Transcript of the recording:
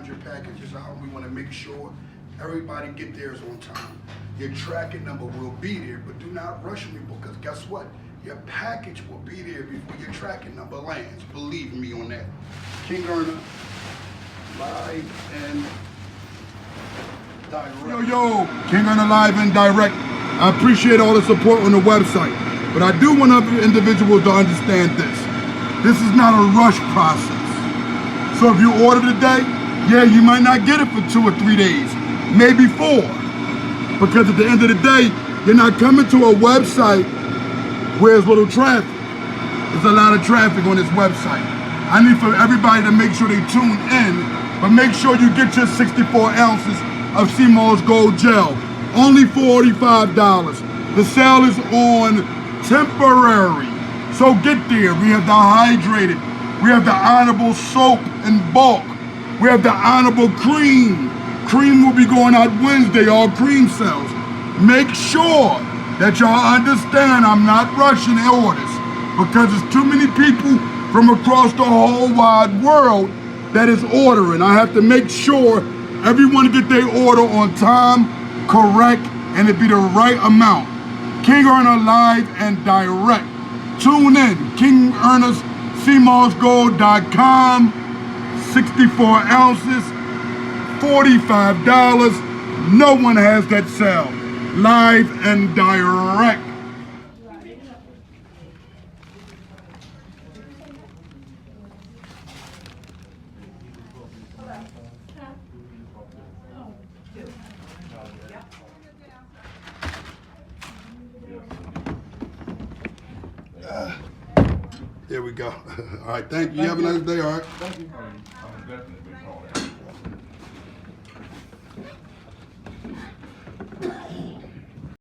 100 packages out. We want to make sure everybody get theirs on time. Your tracking number will be there, but do not rush me because guess what? Your package will be there before your tracking number lands. Believe me on that. Kingearners, live and direct. Yo, Kingearners live and direct. I appreciate all the support on the website, but I do want other individuals to understand this. This is not a rush process. So if you order today, yeah, you might not get it for 2 or 3 days, maybe 4. Because at the end of the day, you're not coming to a website where there's little traffic. There's a lot of traffic on this website. I need for everybody to make sure they tune in, but make sure you get your 64 ounces of seamossgold gel. Only $45. The sale is on temporary. So get there. We have the hydrated. We have the honorable soap in bulk. We have the honorable cream. Cream will be going out Wednesday, all cream sales. Make sure that y'all understand I'm not rushing orders because there's too many people from across the whole wide world that is ordering. I have to make sure everyone get their order on time, correct, and it be the right amount. Kingearners live and direct. Tune in, Kingearners, seamossgold.com, 64 ounces, $45. No one has that sale. Live and direct. There we go. All right, thank you. You have a nice day, all right? Thank you. I'm definitely